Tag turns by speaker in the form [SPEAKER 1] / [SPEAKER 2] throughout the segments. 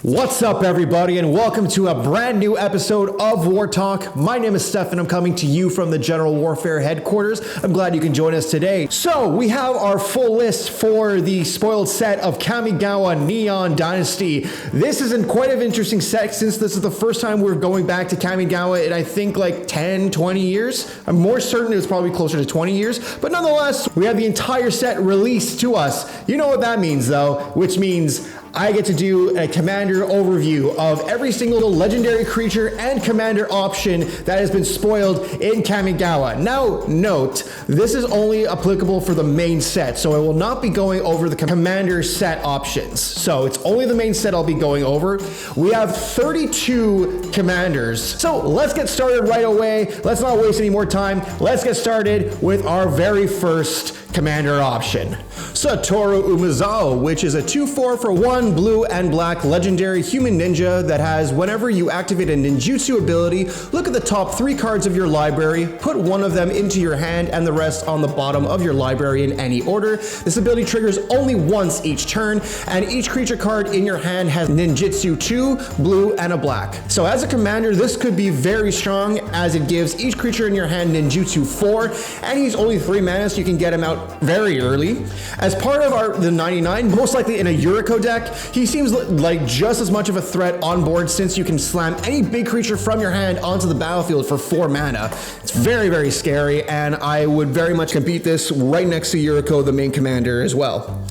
[SPEAKER 1] What's up, everybody, and welcome to a brand new episode of Wartalk. My name is Stefan. I'm coming to you from the General Warfare headquarters. I'm glad you can join us today. So we have our full list for the spoiled set of Kamigawa Neon Dynasty. This is quite an interesting set since this is the first time we're going back to Kamigawa in I think like 10, 20 years. I'm more certain it was probably closer to 20 years, but nonetheless, we have the entire set released to us. You know what that means though, which means I get to do a commander overview of every single legendary creature and commander option that has been spoiled in Kamigawa. Now, note, this is only applicable for the main set, so I will not be going over the commander set options. So it's only the main set I'll be going over. We have 32 commanders. So let's get started right away. Let's not waste any more time. Let's get started with our very first commander option. Satoru Umazow, which is a 2/4 for 1 blue and black legendary human ninja that has, whenever you activate a ninjutsu ability, look at the top 3 cards of your library, put one of them into your hand and the rest on the bottom of your library in any order. This ability triggers only once each turn, and each creature card in your hand has ninjutsu 2, blue, and a black. So as a commander, this could be very strong as it gives each creature in your hand ninjutsu 4, and he's only 3 mana, so you can get him out very early. As part of the 99, most likely in a Yuriko deck, he seems like just as much of a threat on board since you can slam any big creature from your hand onto the battlefield for 4 mana. It's very, very scary, and I would very much compete this right next to Yuriko, the main commander, as well.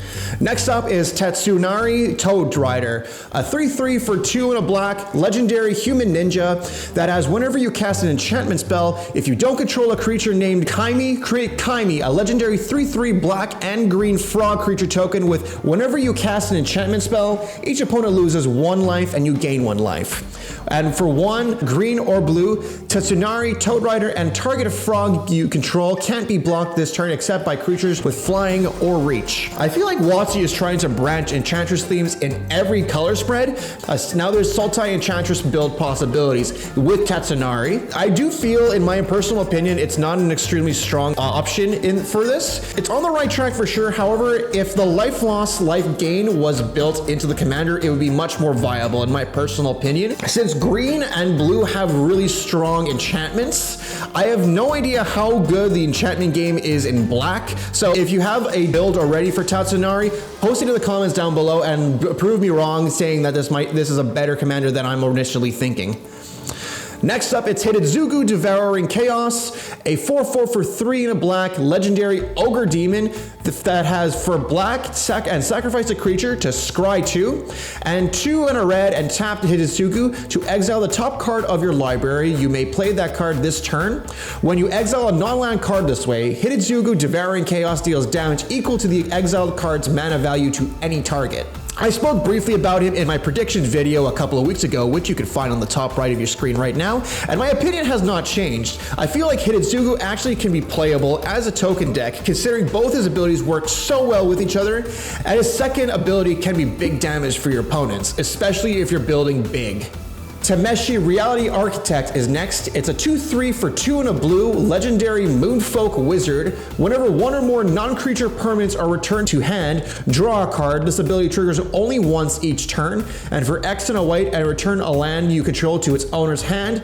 [SPEAKER 1] Next up is Tatsunari Toad Rider, a 3/3 for 2 and a black legendary human ninja that has, whenever you cast an enchantment spell, if you don't control a creature named Kyrie, create Kyrie, a legendary 3/3 black and green frog creature token with, whenever you cast an enchantment spell, each opponent loses 1 life and you gain 1 life. And for 1 green or blue, Tatsunari Toad Rider and target frog you control can't be blocked this turn except by creatures with flying or reach. I feel like WotC is trying to branch Enchantress themes in every color spread. Now there's Sultai Enchantress build possibilities with Tatsunari. I do feel, in my personal opinion, it's not an extremely strong option for this. It's on the right track for sure. However, if the life loss, life gain was built into the commander, it would be much more viable in my personal opinion. Since green and blue have really strong enchantments, I have no idea how good the enchantment game is in black. So if you have a build already for Tatsunari, post it in the comments down below and prove me wrong saying that this is a better commander than I'm initially thinking. Next up, it's Hitozugu Devouring Chaos, a 4/4 for 3 and a black legendary ogre demon that has for black and sacrifice a creature to scry 2, and 2 and a red and tap Hitozugu to exile the top card of your library. You may play that card this turn. When you exile a non-land card this way, Hitozugu Devouring Chaos deals damage equal to the exiled card's mana value to any target. I spoke briefly about him in my predictions video a couple of weeks ago, which you can find on the top right of your screen right now, and my opinion has not changed. I feel like Hitozugu actually can be playable as a token deck, considering both his abilities work so well with each other, and his second ability can be big damage for your opponents, especially if you're building big. Tameshi Reality Architect is next. It's a 2/3 for 2 and a blue legendary Moonfolk Wizard. Whenever 1 or more non-creature permanents are returned to hand, draw a card. This ability triggers only once each turn, and for X and a white, and return a land you control to its owner's hand.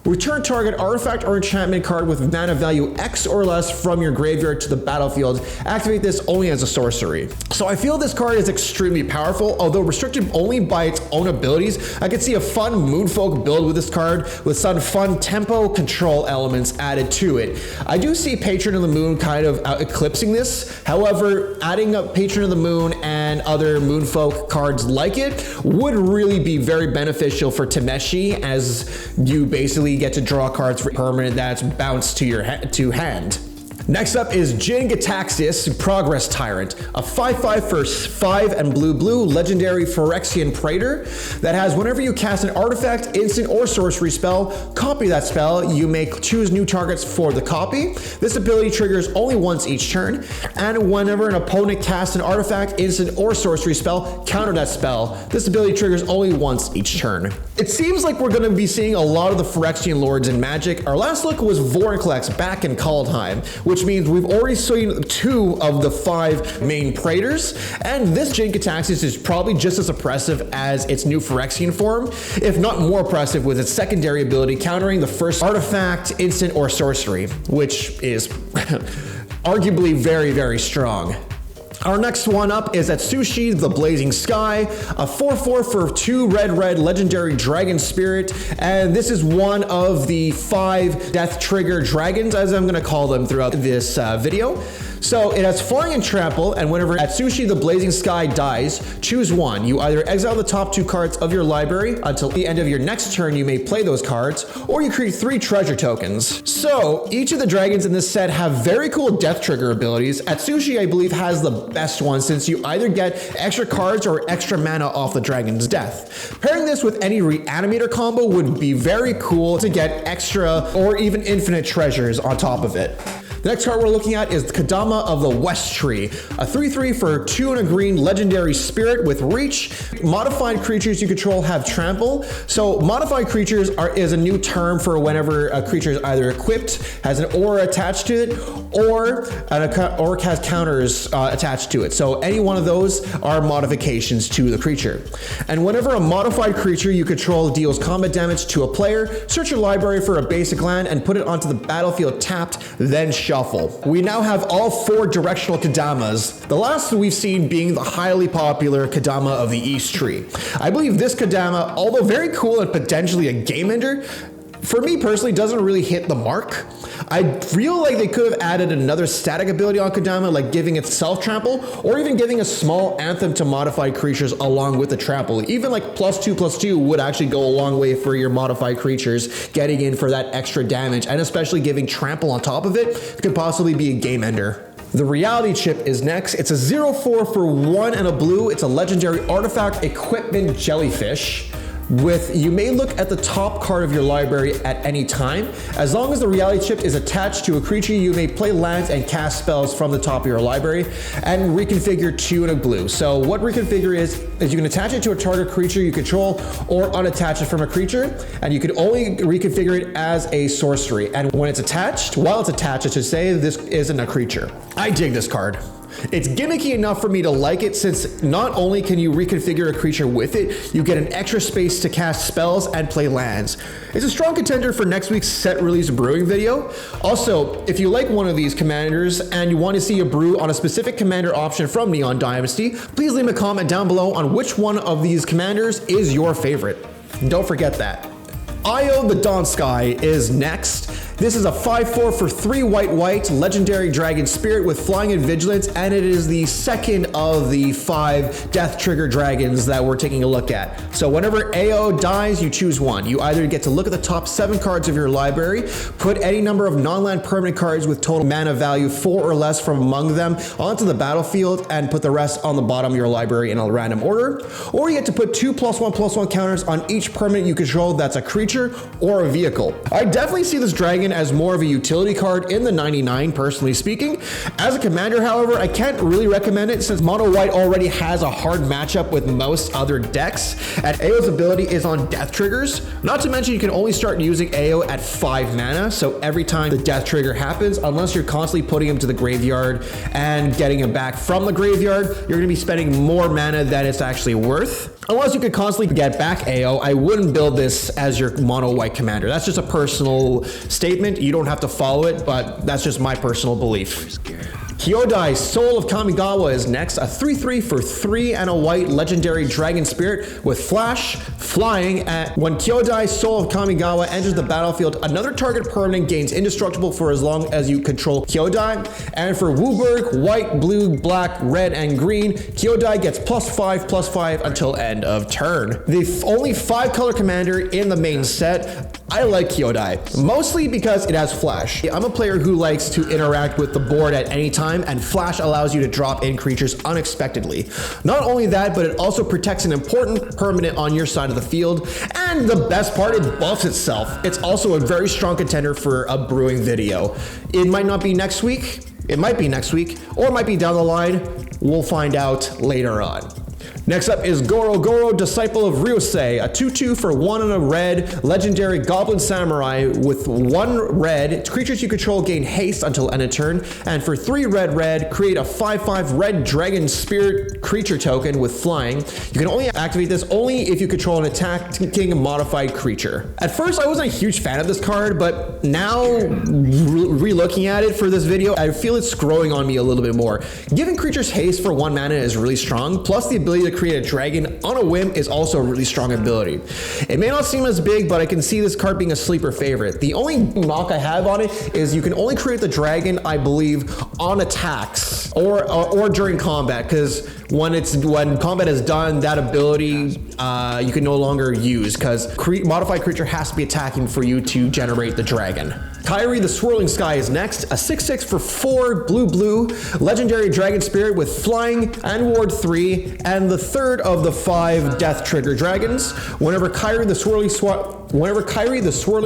[SPEAKER 1] Return target artifact or enchantment card with mana value X or less from your graveyard to the battlefield. Activate this only as a sorcery. So I feel this card is extremely powerful, although restricted only by its own abilities. I could see a fun Moonfolk build with this card with some fun tempo control elements added to it. I do see Patron of the Moon kind of eclipsing this. However, adding up Patron of the Moon and other Moonfolk cards like it would really be very beneficial for Tameshi, as you basically get to draw cards for permanent that's bounced to your hand. Next up is Jinkataxius Progress Tyrant, a 5/5 for 5 and blue legendary Phyrexian Praetor that has, whenever you cast an artifact, instant, or sorcery spell, copy that spell. You may choose new targets for the copy. This ability triggers only once each turn, and whenever an opponent casts an artifact, instant, or sorcery spell, counter that spell. This ability triggers only once each turn. It seems like we're going to be seeing a lot of the Phyrexian Lords in Magic. Our last look was Vorinclex back in Kaldheim, which which means we've already seen 2 of the 5 main Praetors, and this Jinkataxius is probably just as oppressive as its new Phyrexian form, if not more oppressive with its secondary ability countering the first artifact, instant, or sorcery, which is arguably very, very strong. Our next one up is at Sushi the Blazing Sky, a 4/4 for 2 red legendary dragon spirit, and this is one of the 5 death trigger dragons, as I'm going to call them throughout this video. So it has flying and trample, and whenever Atsushi the Blazing Sky dies, choose one. You either exile the top 2 cards of your library until the end of your next turn you may play those cards, or you create 3 treasure tokens. So each of the dragons in this set have very cool death trigger abilities. Atsushi, I believe, has the best one since you either get extra cards or extra mana off the dragon's death. Pairing this with any reanimator combo would be very cool to get extra or even infinite treasures on top of it. The next card we're looking at is Kadama of the West Tree, a 3/3 for 2 and a green legendary spirit with reach. Modified creatures you control have trample. So modified creatures is a new term for whenever a creature is either equipped, has an aura attached to it, or has counters attached to it. So any one of those are modifications to the creature. And whenever a modified creature you control deals combat damage to a player, search your library for a basic land and put it onto the battlefield tapped, then shuffle. We now have all 4 directional Kadamas, the last we've seen being the highly popular Kadama of the East Tree. I believe this Kadama, although very cool and potentially a game ender, for me personally doesn't really hit the mark. I feel like they could have added another static ability on Kadama, like giving it self-trample, or even giving a small anthem to modified creatures along with the trample. Even like +2/+2 would actually go a long way for your modified creatures getting in for that extra damage, and especially giving trample on top of it could possibly be a game ender. The reality chip is next. It's a 0/4 for 1 and a blue. It's a legendary artifact equipment jellyfish. You may look at the top card of your library at any time. As long as the reality chip is attached to a creature, you may play lands and cast spells from the top of your library and reconfigure 2 in a blue. So what reconfigure is you can attach it to a target creature you control or unattach it from a creature, and you can only reconfigure it as a sorcery. And when it's attached, while it's attached, I should say, this isn't a creature. I dig this card. It's gimmicky enough for me to like it, since not only can you reconfigure a creature with it, you get an extra space to cast spells and play lands. It's a strong contender for next week's set release brewing video. Also, if you like one of these commanders and you want to see a brew on a specific commander option from Neon Dynasty, please leave a comment down below on which one of these commanders is your favorite. Don't forget that. Io the Dawn Sky is next. This is a 5/4 for 3 white legendary dragon spirit with flying and vigilance, and it is the second of the 5 death trigger dragons that we're taking a look at. So whenever AO dies, you choose one. You either get to look at the top 7 cards of your library, put any number of non-land permanent cards with total mana value 4 or less from among them onto the battlefield, and put the rest on the bottom of your library in a random order. Or you get to put 2 +1/+1 counters on each permanent you control that's a creature or a vehicle. I definitely see this dragon as more of a utility card in the 99, personally speaking. As a commander, however, I can't really recommend it since mono white already has a hard matchup with most other decks, and AO's ability is on death triggers. Not to mention you can only start using AO at 5 mana, so every time the death trigger happens, unless you're constantly putting him to the graveyard and getting him back from the graveyard, you're going to be spending more mana than it's actually worth. Unless you could constantly get back AO, I wouldn't build this as your mono white commander. That's just a personal statement. You don't have to follow it, but that's just my personal belief. Kyodai Soul of Kamigawa is next, a 3/3 for 3 and a white legendary dragon spirit with flash, flying. When Kyodai Soul of Kamigawa enters the battlefield, another target permanent gains indestructible for as long as you control Kyodai. And for Wooburg, white, blue, black, red, and green, Kyodai gets +5/+5 until end of turn. The only 5 color commander in the main set. I like Kyodai, mostly because it has flash. I'm a player who likes to interact with the board at any time, and flash allows you to drop in creatures unexpectedly. Not only that, but it also protects an important permanent on your side of the field, and the best part, it buffs itself. It's also a very strong contender for a brewing video. It might not be next week, it might be next week, or it might be down the line. We'll find out later on. Next up is Goro, Disciple of Ryusei, a 2/2 for 1 and a red, legendary Goblin Samurai with 1 red. Creatures you control gain haste until end of turn, and for 3 red, create a 5/5 red Dragon Spirit creature token with flying. You can only activate this only if you control an attacking modified creature. At first, I wasn't a huge fan of this card, but now, re-looking at it for this video, I feel it's growing on me a little bit more. Giving creatures haste for 1 mana is really strong, plus the ability to create a dragon on a whim is also a really strong ability. It may not seem as big, but I can see this card being a sleeper favorite. The only knock I have on it is you can only create the dragon, I believe, on attacks or during combat, because when combat is done, that ability you can no longer use, because modified creature has to be attacking for you to generate the dragon. Kyrie the Swirling Sky is next, a 6/6 for 4 blue, legendary dragon spirit with flying and ward 3, and the third of the 5 death trigger dragons. Whenever Kyrie the Swirling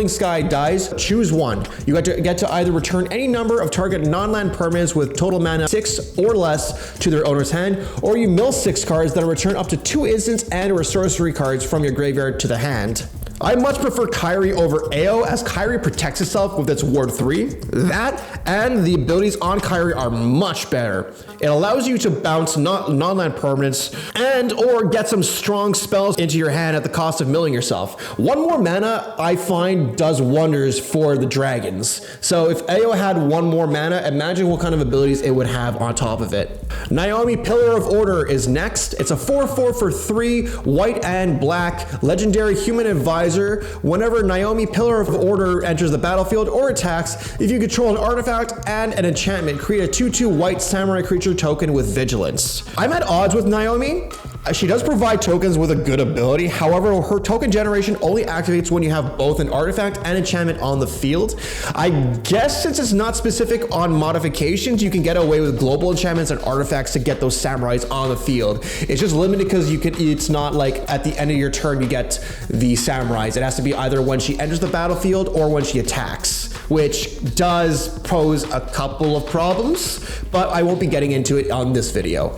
[SPEAKER 1] Sky dies, choose 1. You get to either return any number of target non-land permanents with total mana 6 or less to their owner's hand, or you mill 6 cards that return up to 2 instants and or sorcery cards from your graveyard to the hand. I much prefer Kyrie over AO, as Kyrie protects itself with its ward 3. That and the abilities on Kyrie are much better. It allows you to bounce non-land permanents and or get some strong spells into your hand at the cost of milling yourself. 1 more mana, I find, does wonders for the dragons. So if AO had 1 more mana, imagine what kind of abilities it would have on top of it. Naomi Pillar of Order is next. It's a 4/4 for 3 white and black legendary human advisor. Whenever Naomi Pillar of Order enters the battlefield or attacks, if you control an artifact and an enchantment, create a 2/2 white samurai creature token with vigilance. I'm at odds with Naomi. She does provide tokens with a good ability. However, her token generation only activates when you have both an artifact and enchantment on the field. I guess since it's not specific on modifications, you can get away with global enchantments and artifacts to get those samurais on the field. It's just limited because it's not like at the end of your turn you get the samurais. It has to be either when she enters the battlefield or when she attacks, which does pose a couple of problems, but I won't be getting into it on this video.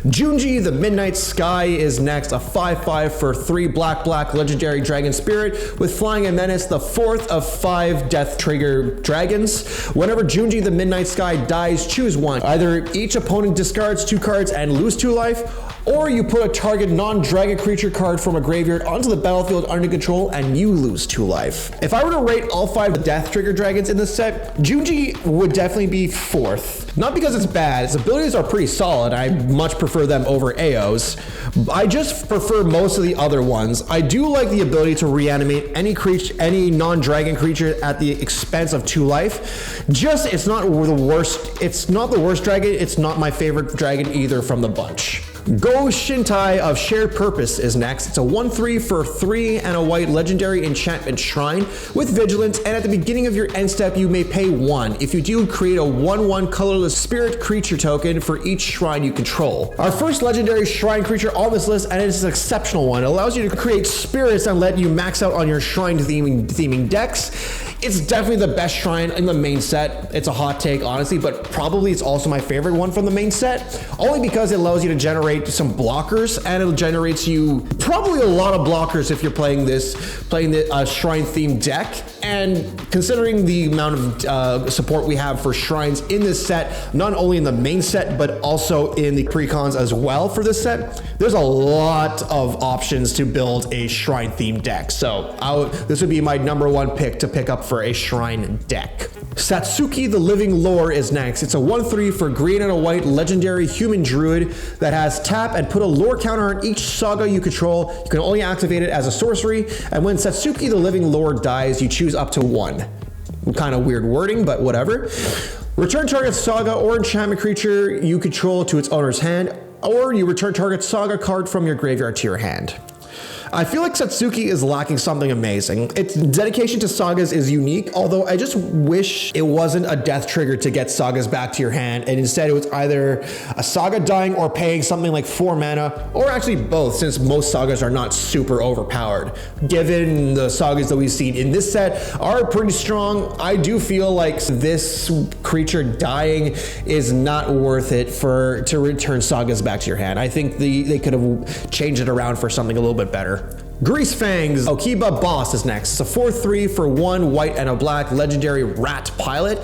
[SPEAKER 1] Junjie the Midnight Sky is next, a 5/5 for 3 black legendary dragon spirit with flying and menace, the 4th of 5 death trigger dragons. Whenever Junjie the Midnight Sky dies, choose 1. Either each opponent discards 2 cards and lose 2 life, or you put a target non-dragon creature card from a graveyard onto the battlefield under control and you lose 2 life. If I were to rate all 5 death trigger dragons in this set, Junjie would definitely be 4th. Not because it's bad, its abilities are pretty solid. I much prefer them over AOs. I just prefer most of the other ones. I do like the ability to reanimate any non-dragon creature at the expense of 2 life. It's not the worst dragon, it's not my favorite dragon either from the bunch. Go Shintai of Shared Purpose is next. It's a 1/3 for 3 and a white legendary enchantment shrine with vigilance, and at the beginning of your end step you may pay 1. If you do, create a 1/1 colorless spirit creature token for each shrine you control. Our first legendary shrine creature on this list, and it's an exceptional one. It allows you to create spirits and let you max out on your shrine theming decks. It's definitely the best shrine in the main set. It's a hot take, honestly, but probably it's also my favorite one from the main set, only because it allows you to generate some blockers, and it generates you probably a lot of blockers if you're playing the shrine themed deck. And considering the amount of support we have for shrines in this set, not only in the main set but also in the precons as well for this set, there's a lot of options to build a shrine themed deck. So this would be my #1 pick to pick up for a shrine deck. Satsuki the Living Lore is next. It's a 1/3 for green and a white legendary human druid that has tap and put a lore counter on each saga you control. You can only activate it as a sorcery, and when Satsuki the Living Lore dies, you choose up to 1. Kind of weird wording, but whatever. Return target saga or enchantment creature you control to its owner's hand, or you return target saga card from your graveyard to your hand. I feel like Satsuki is lacking something amazing. Its dedication to sagas is unique, although I just wish it wasn't a death trigger to get sagas back to your hand, and instead it was either a saga dying or paying something like 4 mana, or actually both, since most sagas are not super overpowered. Given the sagas that we've seen in this set are pretty strong, I do feel like this creature dying is not worth it to return sagas back to your hand. I think they could have changed it around for something a little bit better. Grease Fangs Okiba Boss is next. It's a 4/3 for 1 white and a black legendary rat pilot.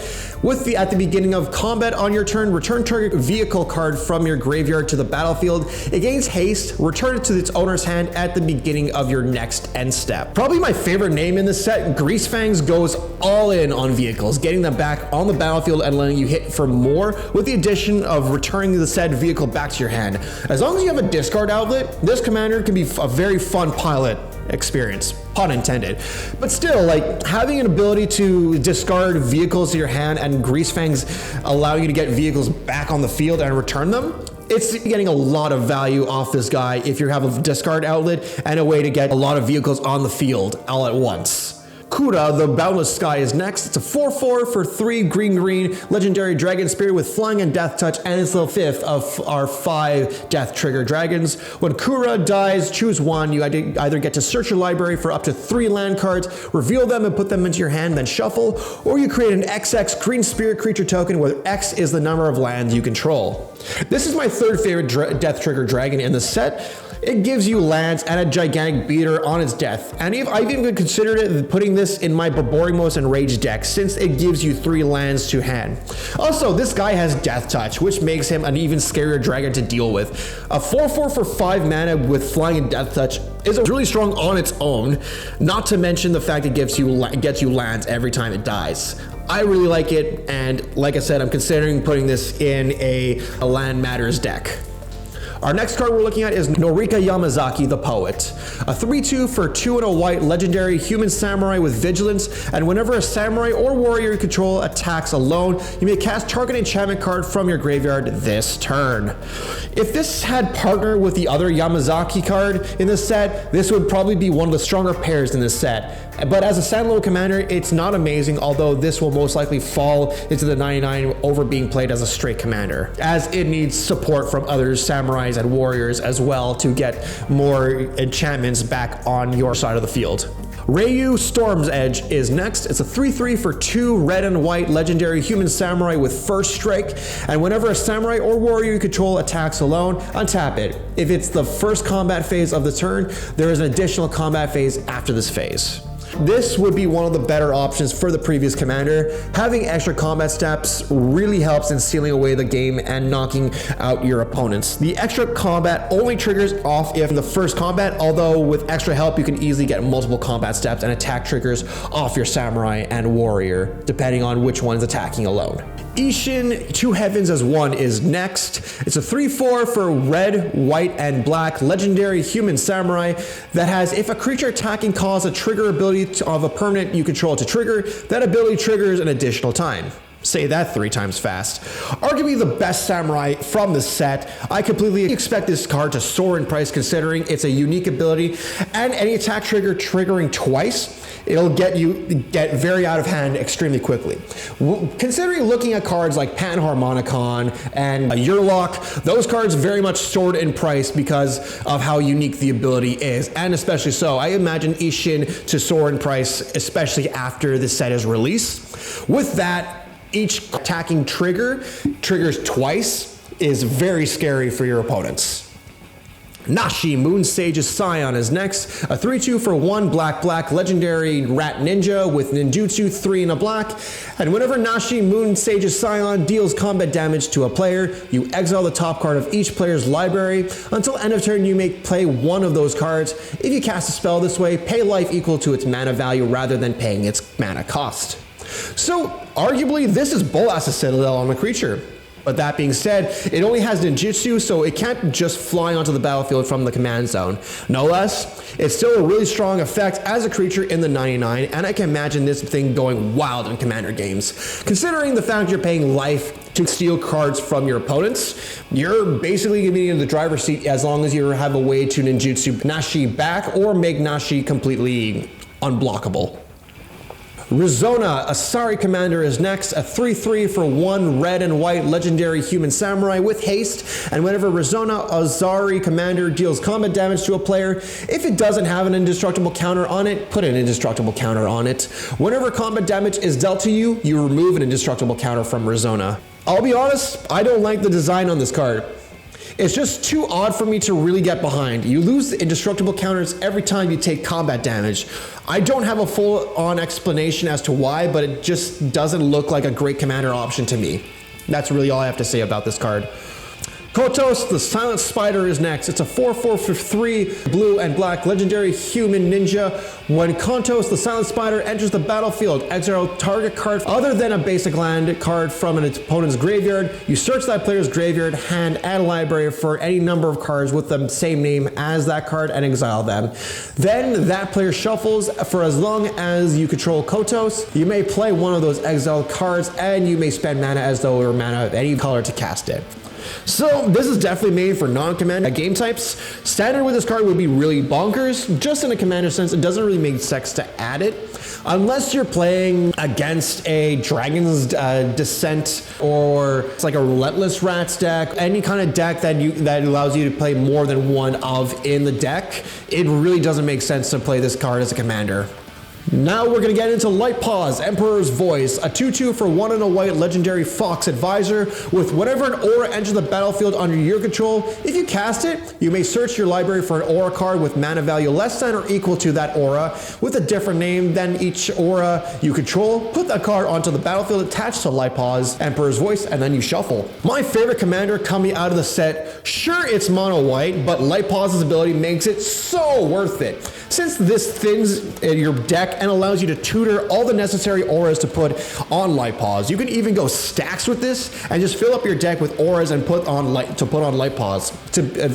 [SPEAKER 1] At the beginning of combat on your turn, return target vehicle card from your graveyard to the battlefield. It gains haste, return it to its owner's hand at the beginning of your next end step. Probably my favorite name in this set, Grease Fangs goes all in on vehicles, getting them back on the battlefield and letting you hit for more, with the addition of returning the said vehicle back to your hand. As long as you have a discard outlet, this commander can be a very fun pilot experience, pun intended. But still, like, having an ability to discard vehicles to your hand and Grease Fangs allow you to get vehicles back on the field and return them, it's getting a lot of value off this guy if you have a discard outlet and a way to get a lot of vehicles on the field all at once. Cuda, the Boundless Sky, is next. It's a 4/4 for 3 green legendary dragon spirit with flying and death touch, and it's the 5th of our 5 death trigger dragons. When Cuda dies, choose one. You either get to search your library for up to 3 land cards, reveal them and put them into your hand, then shuffle, or you create an XX green spirit creature token where X is the number of lands you control. This is my 3rd favorite death trigger dragon in the set. It gives you lands and a gigantic beater on its death. And I've even considered putting this in my Borborygmos and Rage deck, since it gives you 3 lands to hand. Also, this guy has Death Touch, which makes him an even scarier dragon to deal with. A 4/4 for 5 mana with flying and Death Touch is really strong on its own, not to mention the fact it gets you lands every time it dies. I really like it, and like I said, I'm considering putting this in a Land Matters deck. Our next card we're looking at is Norika Yamazaki, the Poet. A 3/2 for 2 and a white legendary human samurai with vigilance, and whenever a samurai or warrior you control attacks alone, you may cast target enchantment card from your graveyard this turn. If this had partnered with the other Yamazaki card in this set, this would probably be one of the stronger pairs in this set. But as a standalone commander, it's not amazing, although this will most likely fall into the 99 over being played as a straight commander, as it needs support from other samurais and warriors as well to get more enchantments back on your side of the field. Ryu Storm's Edge is next. It's a 3/3 for 2 red and white legendary human samurai with first strike, and whenever a samurai or warrior you control attacks alone, untap it. If it's the first combat phase of the turn, there is an additional combat phase after this phase. This would be one of the better options for the previous commander. Having extra combat steps really helps in sealing away the game and knocking out your opponents. The extra combat only triggers off if in the first combat, although with extra help you can easily get multiple combat steps and attack triggers off your samurai and warrior, depending on which one's attacking alone. Ishin, 2 Heavens as 1 is next. It's a 3/4 for red, white, and black legendary human samurai that has, if a creature attacking calls a trigger ability of a permanent you control to trigger, that ability triggers an additional time. Say that 3 times fast. Arguably the best samurai from the set. I completely expect this card to soar in price considering it's a unique ability, and any attack trigger triggering twice, it'll get very out of hand extremely quickly. Considering looking at cards like Panharmonicon and Yurlock, those cards very much soared in price because of how unique the ability is, and especially so, I imagine Ishin to soar in price, especially after the set is released. With that, each attacking trigger triggers twice is very scary for your opponents. Nashi, Moon Sage's Scion is next. A 3/2 for 1 black legendary rat ninja with ninjutsu 3 and a black. And whenever Nashi, Moon Sage's Scion deals combat damage to a player, you exile the top card of each player's library. Until end of turn, you may play one of those cards. If you cast a spell this way, pay life equal to its mana value rather than paying its mana cost. So, arguably, this is Bolas's Citadel on the creature. But that being said, it only has ninjutsu, so it can't just fly onto the battlefield from the command zone. No less, it's still a really strong effect as a creature in the 99, and I can imagine this thing going wild in commander games. Considering the fact you're paying life to steal cards from your opponents. You're basically going to be in the driver's seat as long as you have a way to ninjutsu Nashi back or make Nashi completely unblockable. Rizona, Azari Commander is next, a 3/3 for 1 red and white legendary human samurai with haste, and whenever Rizona Azari Commander deals combat damage to a player, if it doesn't have an indestructible counter on it, put an indestructible counter on it. Whenever combat damage is dealt to you, you remove an indestructible counter from Rizona. I'll be honest, I don't like the design on this card. It's just too odd for me to really get behind. You lose the indestructible counters every time you take combat damage. I don't have a full-on explanation as to why, but it just doesn't look like a great commander option to me. That's really all I have to say about this card. Kotos, the Silent Spider is next. It's a 4/4 for 3 blue and black legendary human ninja. When Kotos, the Silent Spider, enters the battlefield, exile target card other than a basic land card from an opponent's graveyard. You search that player's graveyard, hand, and library for any number of cards with the same name as that card and exile them. Then that player shuffles for as long as you control Kotos. You may play one of those exiled cards and you may spend mana as though it were mana of any color to cast it. So this is definitely made for non-commander game types. Standard with this card would be really bonkers. Just in a commander sense, it doesn't really make sense to add it. Unless you're playing against a Dragon's Descent or it's like a Relentless Rats deck, any kind of deck that allows you to play more than one of in the deck, it really doesn't make sense to play this card as a commander. Now we're going to get into Light Paws, Emperor's Voice, a 2/2 for 1 and a white legendary Fox Advisor with whenever an aura enters the battlefield under your control, if you cast it, you may search your library for an aura card with mana value less than or equal to that aura with a different name than each aura you control. Put that card onto the battlefield attached to Light Paws, Emperor's Voice, and then you shuffle. My favorite commander coming out of the set, sure it's mono white, but Light Paws' ability makes it so worth it. Since this thins your deck and allows you to tutor all the necessary auras to put on Light Paws. You can even go stacks with this and just fill up your deck with auras and put on Light Paws.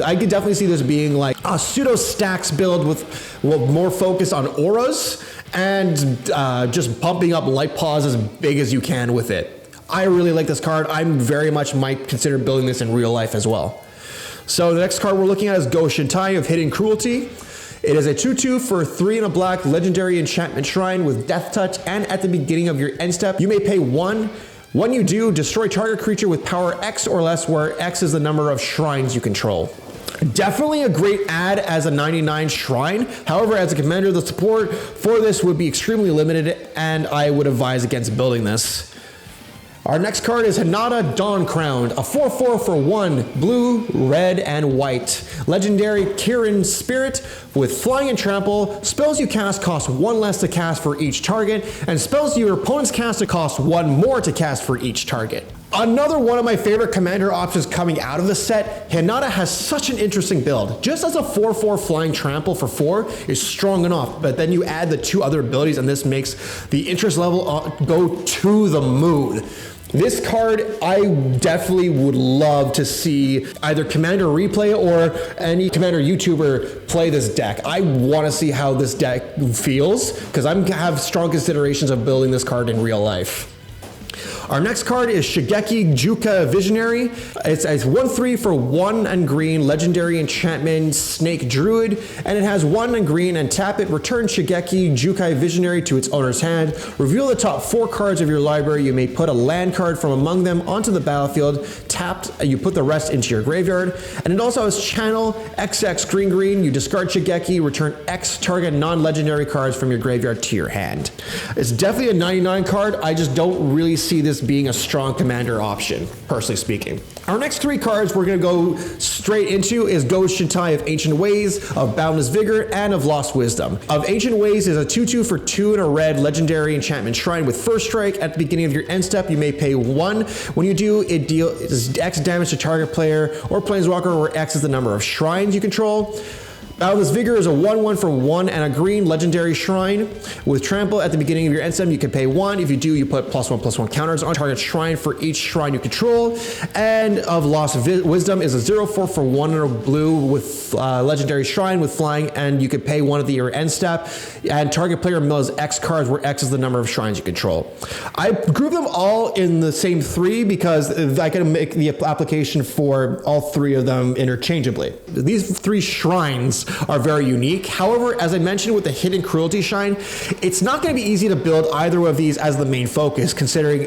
[SPEAKER 1] I could definitely see this being like a pseudo stacks build with more focus on auras and just pumping up Light Paws as big as you can with it. I really like this card. I very much might consider building this in real life as well. So the next card we're looking at is Go Shintai of Hidden Cruelty. It is a 2/2 for 3 and a black legendary enchantment shrine with Death Touch, and at the beginning of your end step, you may pay 1. When you do, destroy target creature with power X or less, where X is the number of shrines you control. Definitely a great add as a 99 shrine. However, as a commander, the support for this would be extremely limited, and I would advise against building this. Our next card is Hanada Dawn Crowned, a 4/4 for 1 blue, red, and white. Legendary Kirin Spirit with Flying and Trample. Spells you cast cost 1 less to cast for each target, and spells your opponent's cast cost 1 more to cast for each target. Another one of my favorite commander options coming out of the set, Hanada has such an interesting build. Just as a 4/4 Flying Trample for 4 is strong enough, but then you add the 2 other abilities and this makes the interest level go to the moon. This card, I definitely would love to see either Commander replay or any Commander YouTuber play this deck. I want to see how this deck feels because I have strong considerations of building this card in real life. Our next card is Shigeki Jukai Visionary. It's a 1/3 for 1 and green legendary enchantment Snake Druid, and it has 1 and green and tap it. Return Shigeki Jukai Visionary to its owner's hand. Reveal the top 4 cards of your library. You may put a land card from among them onto the battlefield. Tapped, you put the rest into your graveyard. And it also has Channel XX green. You discard Shigeki, return X target non-legendary cards from your graveyard to your hand. It's definitely a 99 card. I just don't really see this being a strong commander option, personally speaking. Our next 3 cards we're going to go straight into is Go Shintai of Ancient Ways, of Boundless Vigor, and of Lost Wisdom. Of Ancient Ways is a 2/2 for 2 and a red legendary enchantment shrine with First Strike. At the beginning of your end step, you may pay 1. When you do, it deals X damage to target player or planeswalker, where X is the number of shrines you control. Boundless Vigor is a 1/1 for 1 and a green legendary shrine. With trample at the beginning of your end step, you can pay 1. If you do, you put +1/+1 counters on target shrine for each shrine you control. And of Lost Wisdom is a 0/4 for 1 and a blue with legendary shrine with flying, and you could pay 1 at your end step. And target player mills X cards, where X is the number of shrines you control. I group them all in the same 3 because I can make the application for all 3 of them interchangeably. These 3 shrines are very unique. However, as I mentioned with the hidden Cruelty shrine, it's not going to be easy to build either of these as the main focus, considering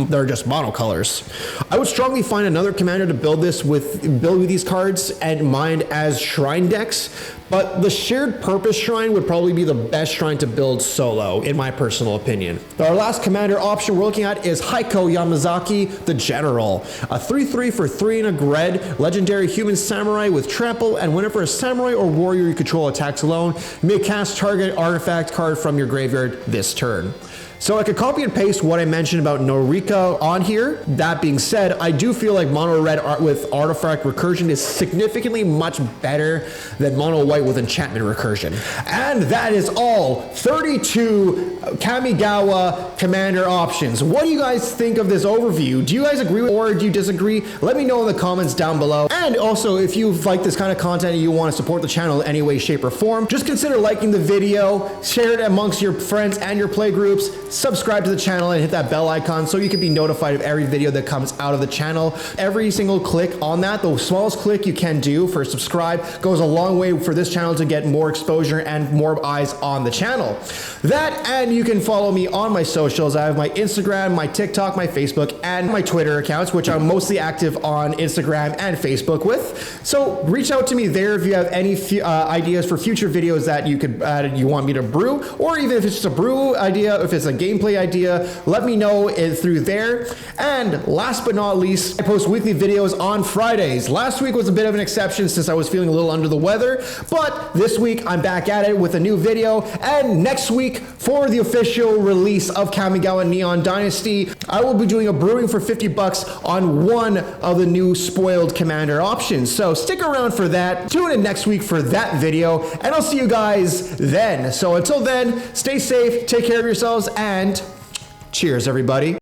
[SPEAKER 1] they're just monocolors. I would strongly find another commander to build with these cards and mine as shrine decks. But the shared purpose shrine would probably be the best shrine to build solo, in my personal opinion. Our last commander option we're looking at is Haiko Yamamoto, the General. A 3/3 for 3 and a red, legendary human samurai with trample, and whenever a samurai or warrior you control attacks alone, you may cast target artifact card from your graveyard this turn. So I could copy and paste what I mentioned about Norika on here. That being said, I do feel like mono red art with artifact recursion is significantly much better than mono white with enchantment recursion. And that is all 32 Kamigawa commander options. What do you guys think of this overview? Do you guys agree or do you disagree? Let me know in the comments down below. And also, if you like this kind of content and you want to support the channel in any way, shape, or form, just consider liking the video, share it amongst your friends and your play groups, subscribe to the channel and hit that bell icon so you can be notified of every video that comes out of the channel. Every single click on that, the smallest click you can do for subscribe, goes a long way for this channel to get more exposure and more eyes on the channel. That, and you can follow me on my socials. I have my Instagram, my TikTok, my Facebook, and my Twitter accounts, which I'm mostly active on Instagram and Facebook with. So reach out to me there if you have any ideas for future videos that you want me to brew, or even if it's just a brew idea, if it's a gameplay idea, let me know through there. And last but not least, I post weekly videos on Fridays. Last week was a bit of an exception since I was feeling a little under the weather, but this week I'm back at it with a new video. And next week, for the official release of Kamigawa Neon Dynasty, I will be doing a brewing for 50 bucks on one of the new spoiled commander options. So stick around for that. Tune in next week for that video, and I'll see you guys then. So until then, stay safe, take care of yourselves, and cheers, everybody.